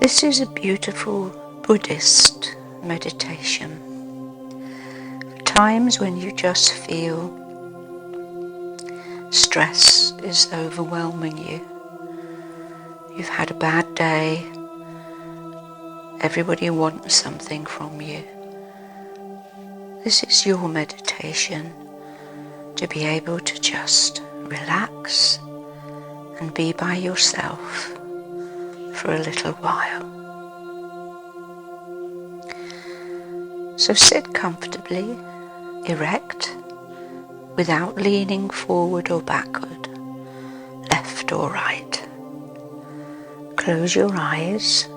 This is a beautiful Buddhist meditation. For times when you just feel stress is overwhelming you. You've had a bad day. Everybody wants something from you. This is your meditation to be able to just relax and be by yourself for a little while. So sit comfortably, erect, without leaning forward or backward, left or right. Close your eyes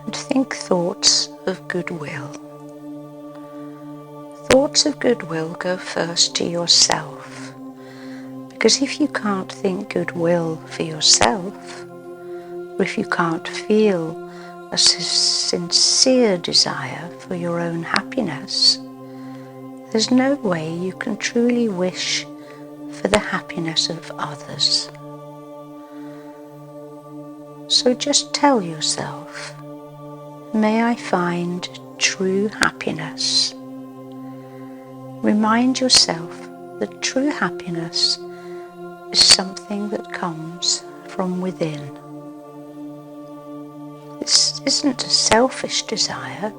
and think thoughts of goodwill. Thoughts of goodwill go first to yourself, because if you can't think goodwill for yourself, or if you can't feel a sincere desire for your own happiness, there's no way you can truly wish for the happiness of others. So just tell yourself, may I find true happiness. Remind yourself that true happiness is something that comes from within. This isn't a selfish desire.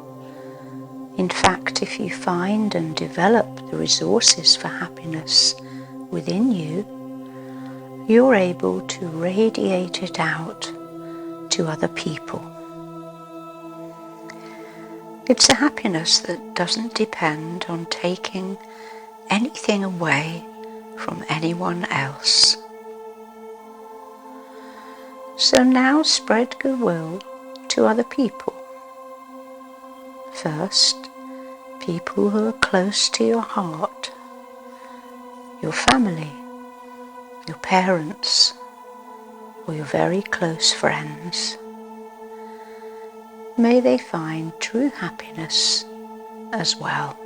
In fact, if you find and develop the resources for happiness within you, you're able to radiate it out to other people. It's a happiness that doesn't depend on taking anything away from anyone else. So now spread goodwill to other people. First, people who are close to your heart, your family, your parents, or your very close friends. May they find true happiness as well.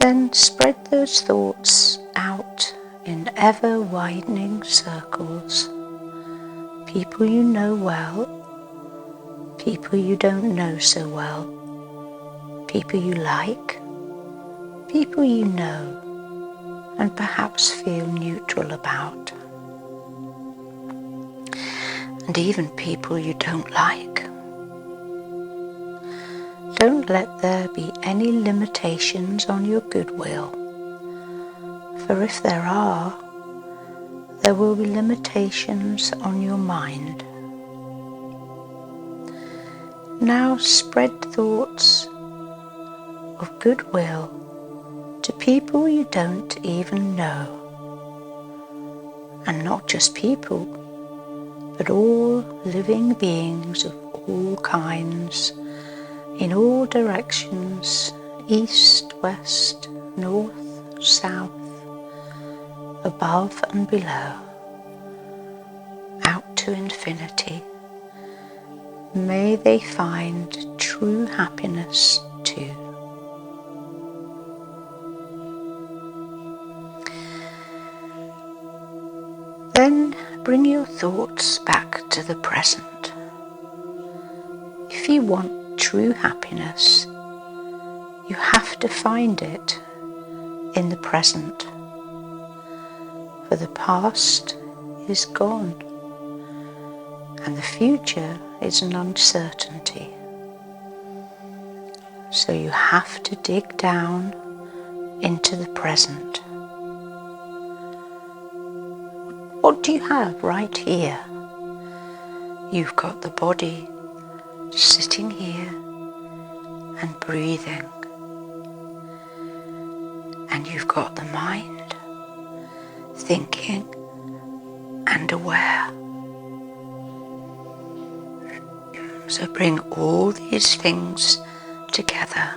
Then spread those thoughts out in ever-widening circles. People you know well, people you don't know so well, people you like, people you know and perhaps feel neutral about, and even people you don't like. Don't let there be any limitations on your goodwill, for if there are, there will be limitations on your mind. Now spread thoughts of goodwill to people you don't even know. And not just people, but all living beings of all kinds, in all directions, east, west, north, south, above and below, out to infinity. May they find true happiness too. Then bring your thoughts back to the present. If you want true happiness, you have to find it in the present. For the past is gone, and the future is an uncertainty. So you have to dig down into the present. What do you have right here? You've got the body sitting here and breathing, and you've got the mind thinking and aware. So bring all these things together.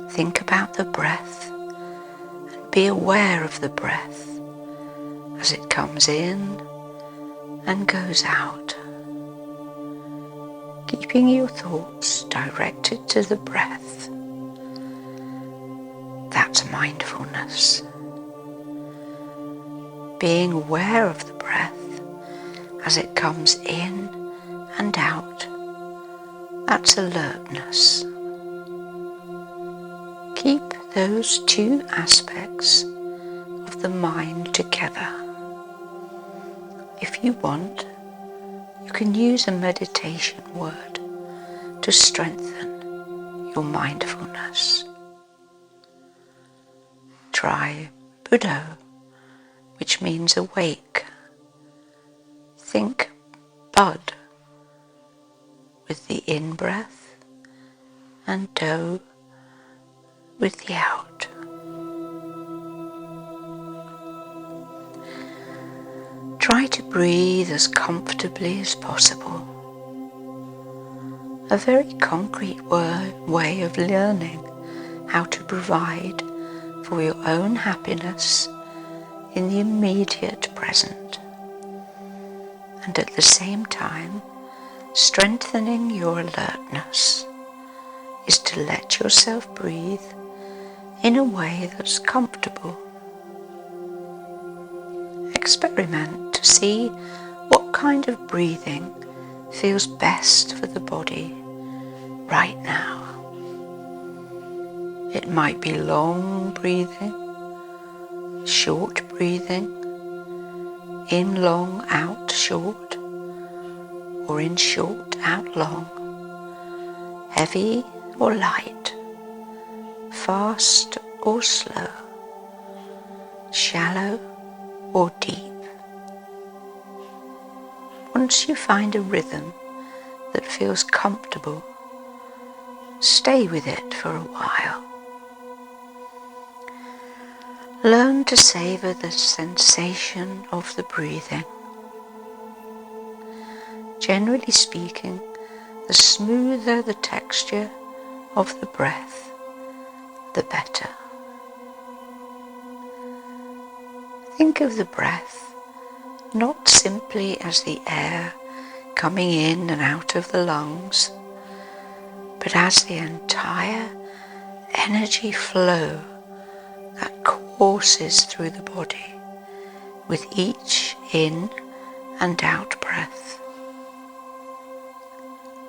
Think about the breath and be aware of the breath as it comes in and goes out. Keeping your thoughts directed to the breath. That's mindfulness. Being aware of the breath as it comes in and out. That's alertness. Keep those two aspects of the mind together. If you want, you can use a meditation word to strengthen your mindfulness. Try Buddha, which means awake. Think Bud with the in-breath and Do with the out. Try to breathe as comfortably as possible. A very concrete way of learning how to provide for your own happiness in the immediate present, and at the same time strengthening your alertness is to let yourself breathe in a way that's comfortable. Experiment to see what kind of breathing feels best for the body right now. It might be long breathing, short breathing, in long, out short, or in short, out long, heavy or light, fast or slow, shallow or deep. Once you find a rhythm that feels comfortable, stay with it for a while. Learn to savor the sensation of the breathing. Generally speaking, the smoother the texture of the breath, the better. Think of the breath not simply as the air coming in and out of the lungs, but as the entire energy flow that courses through the body with each in and out breath.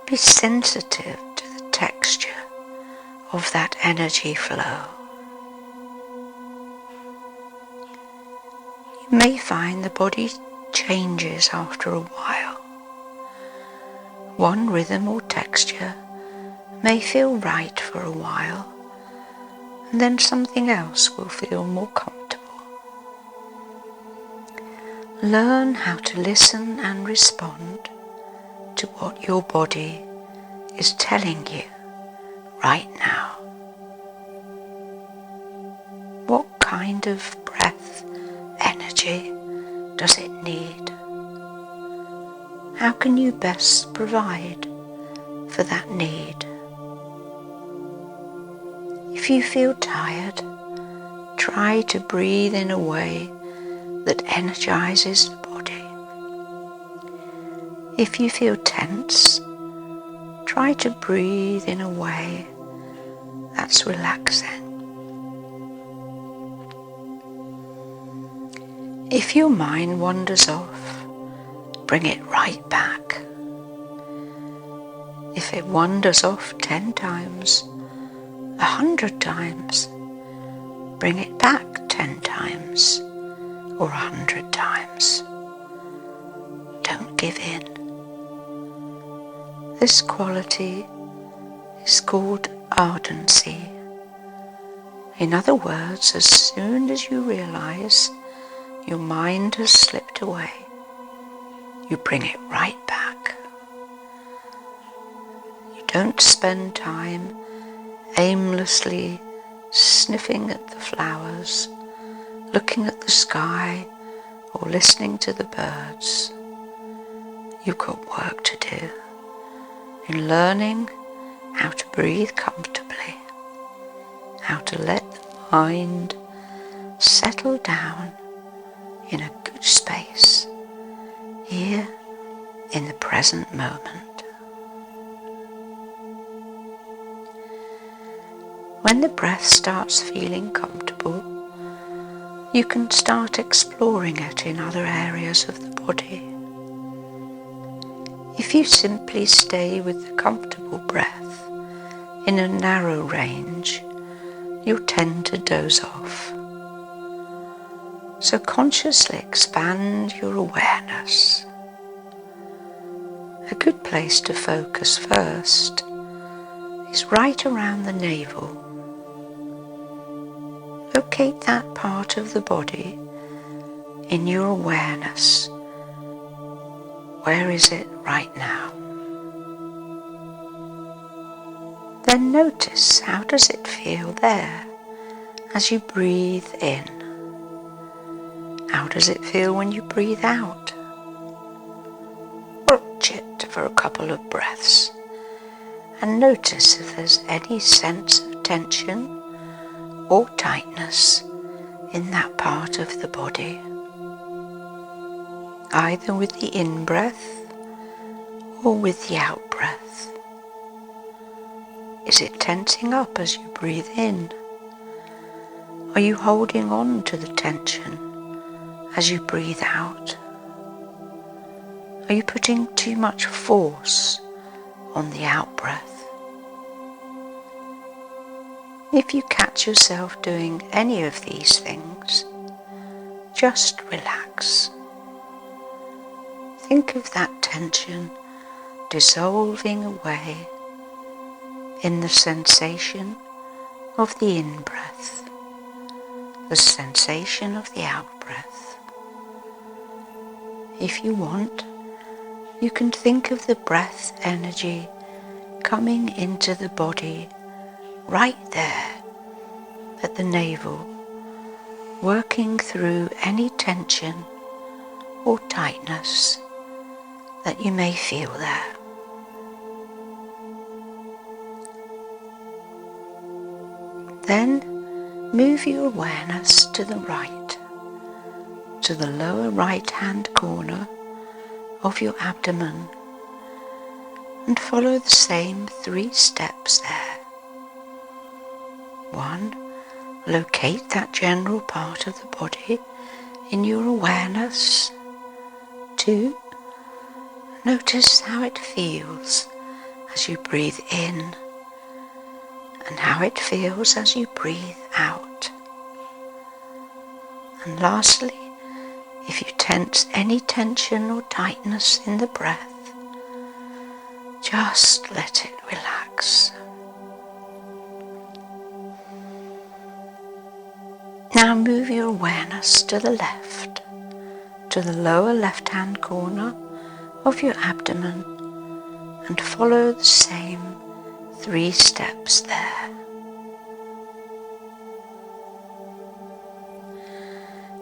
Be sensitive to the texture of that energy flow. You may find the body changes after a while. One rhythm or texture may feel right for a while, and then something else will feel more comfortable. Learn how to listen and respond to what your body is telling you right now. What kind of breath energy does it need? How can you best provide for that need? If you feel tired, try to breathe in a way that energizes the body. If you feel tense, try to breathe in a way that's relaxing. If your mind wanders off, bring it right back. If it wanders off 10 times, 100 times, bring it back 10 times or 100 times. Don't give in. This quality is called ardency. In other words, as soon as you realize your mind has slipped away, you bring it right back. You don't spend time aimlessly sniffing at the flowers, looking at the sky, or listening to the birds. You've got work to do in learning how to breathe comfortably, how to let the mind settle down in a good space, here in the present moment. When the breath starts feeling comfortable, you can start exploring it in other areas of the body. If you simply stay with the comfortable breath in a narrow range, you'll tend to doze off. So consciously expand your awareness. A good place to focus first is right around the navel. Locate that part of the body in your awareness. Where is it right now? Then notice, how does it feel there as you breathe in? How does it feel when you breathe out? Watch it for a couple of breaths and notice if there's any sense of tension or tightness in that part of the body, either with the in-breath or with the out-breath. Is it tensing up as you breathe in? Are you holding on to the tension as you breathe out? Are you putting too much force on the out-breath? If you catch yourself doing any of these things, just relax. Think of that tension dissolving away in the sensation of the in-breath, the sensation of the out-breath. If you want, you can think of the breath energy coming into the body right there at the navel, working through any tension or tightness that you may feel there. Then move your awareness to the right, to the lower right-hand corner of your abdomen, and follow the same 3 steps there. 1. Locate that general part of the body in your awareness. 2. Notice how it feels as you breathe in and how it feels as you breathe out. And lastly, if you tense any tension or tightness in the breath, just let it relax. Now move your awareness to the left, to the lower left-hand corner of your abdomen, and follow the same 3 steps there.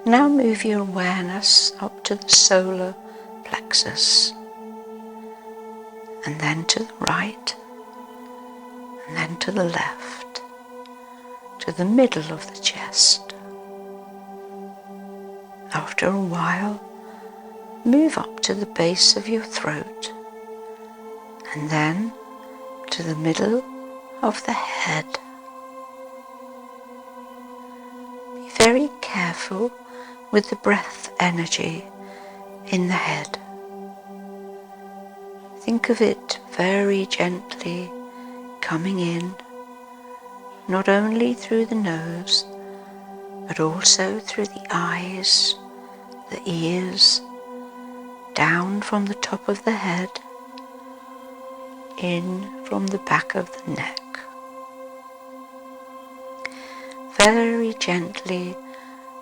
Now move your awareness up to the solar plexus, and then to the right, and then to the left, to the middle of the chest. After a while, move up to the base of your throat, and then to the middle of the head. Be very careful with the breath energy in the head. Think of it very gently coming in, not only through the nose, but also through the eyes, the ears, down from the top of the head, in from the back of the neck. Very gently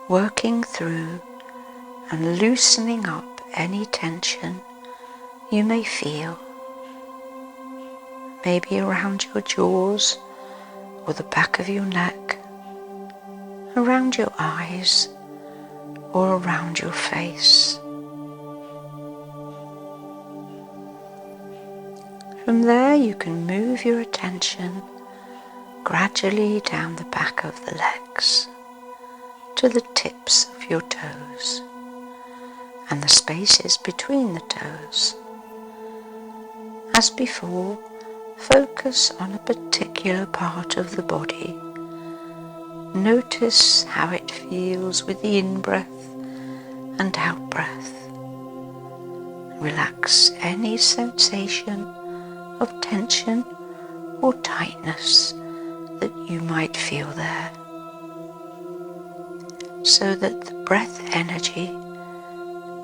working through and loosening up any tension you may feel, maybe around your jaws or the back of your neck, around your eyes or around your face. From there you can move your attention gradually down the back of the legs to the tips of your toes and the spaces between the toes. As before, focus on a particular part of the body. Notice how it feels with the in-breath and out-breath. Relax any sensation of tension or tightness that you might feel there, so that the breath energy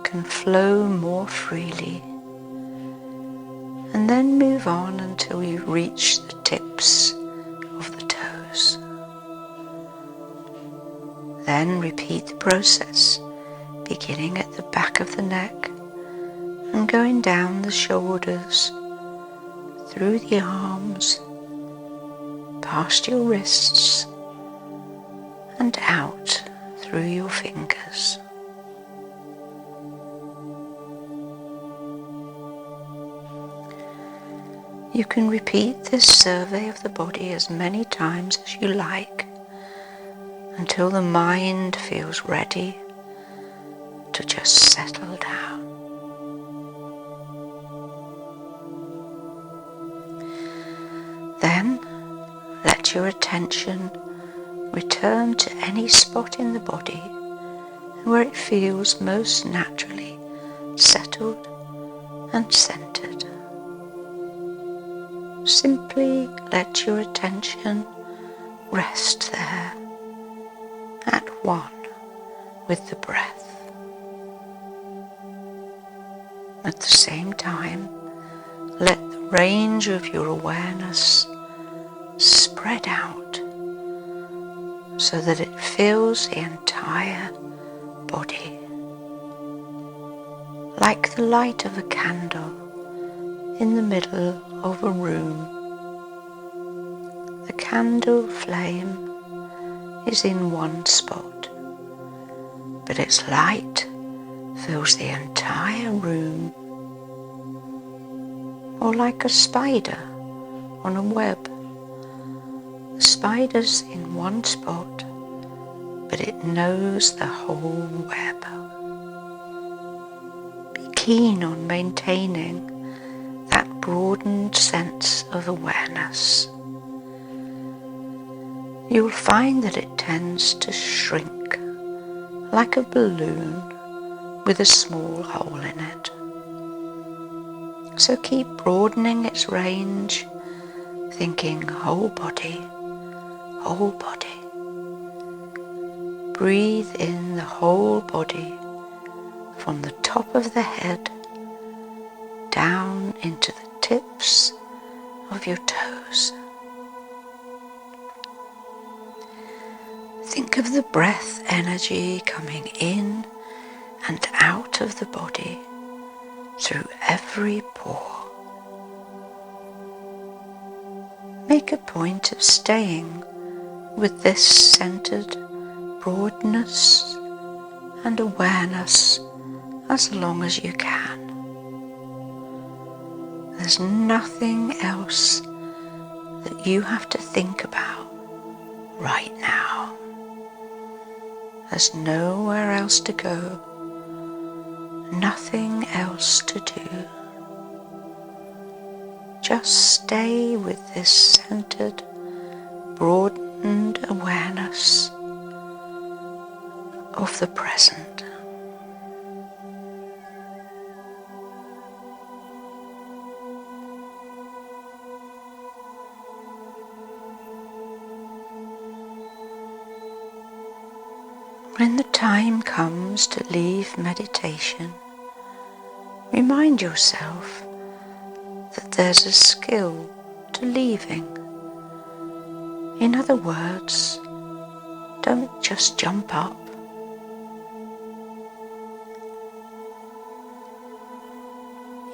can flow more freely, and then move on until you reach the tips of the toes. Then repeat the process, beginning at the back of the neck and going down the shoulders, through the arms, past your wrists, and out through your fingers. You can repeat this survey of the body as many times as you like until the mind feels ready to just settle down. Then let your attention return to any spot in the body where it feels most naturally settled and centered. Simply let your attention rest there, at one with the breath. At the same time, let the range of your awareness spread out so that it fills the entire body, like the light of a candle in the middle of a room. The candle flame is in one spot, but its light fills the entire room, or like a spider on a web. The spider's in one spot, but it knows the whole web. Be keen on maintaining that broadened sense of awareness. You'll find that it tends to shrink like a balloon with a small hole in it. So keep broadening its range, thinking whole body, whole body. Breathe in the whole body from the top of the head down into the tips of your toes. Think of the breath energy coming in and out of the body through every pore. Make a point of staying with this centered broadness and awareness as long as you can. There's nothing else that you have to think about right now. There's nowhere else to go, nothing else to do. Just stay with this centered, broadened awareness of the present. When the time comes to leave meditation, remind yourself that there's a skill to leaving. In other words, don't just jump up.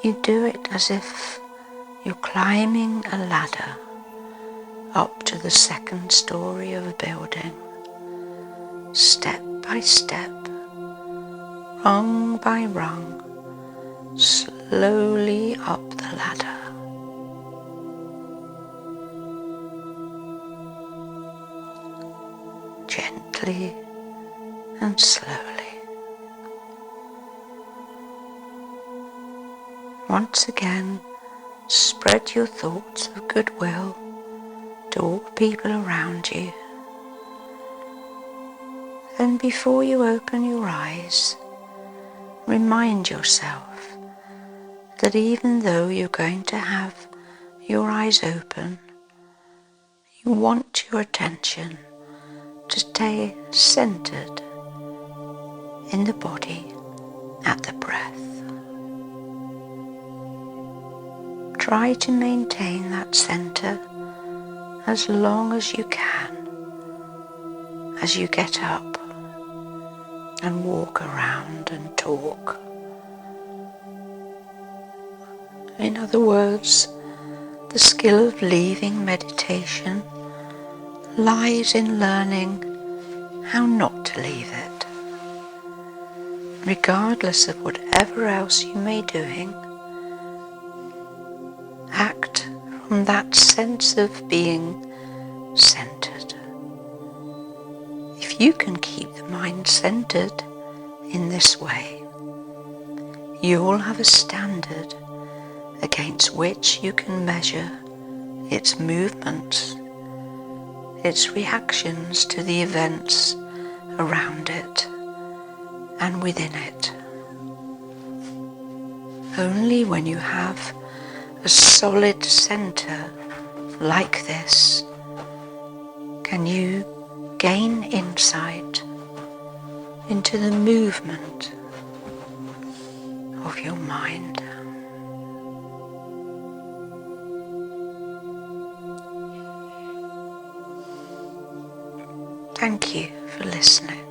You do it as if you're climbing a ladder up to the second story of a building, step by step, rung by rung, slowly up the ladder. Gently and slowly. Once again, spread your thoughts of goodwill to all people around you. Then before you open your eyes, remind yourself that even though you're going to have your eyes open, you want your attention to stay centered in the body at the breath. Try to maintain that center as long as you can as you get up and walk around and talk. In other words, the skill of leaving meditation lies in learning how not to leave it. Regardless of whatever else you may be doing, act from that sense of being centered. If you can keep the mind centered in this way, you will have a standard against which you can measure its movements, its reactions to the events around it and within it. Only when you have a solid center like this can you gain insight into the movement of your mind. Thank you for listening.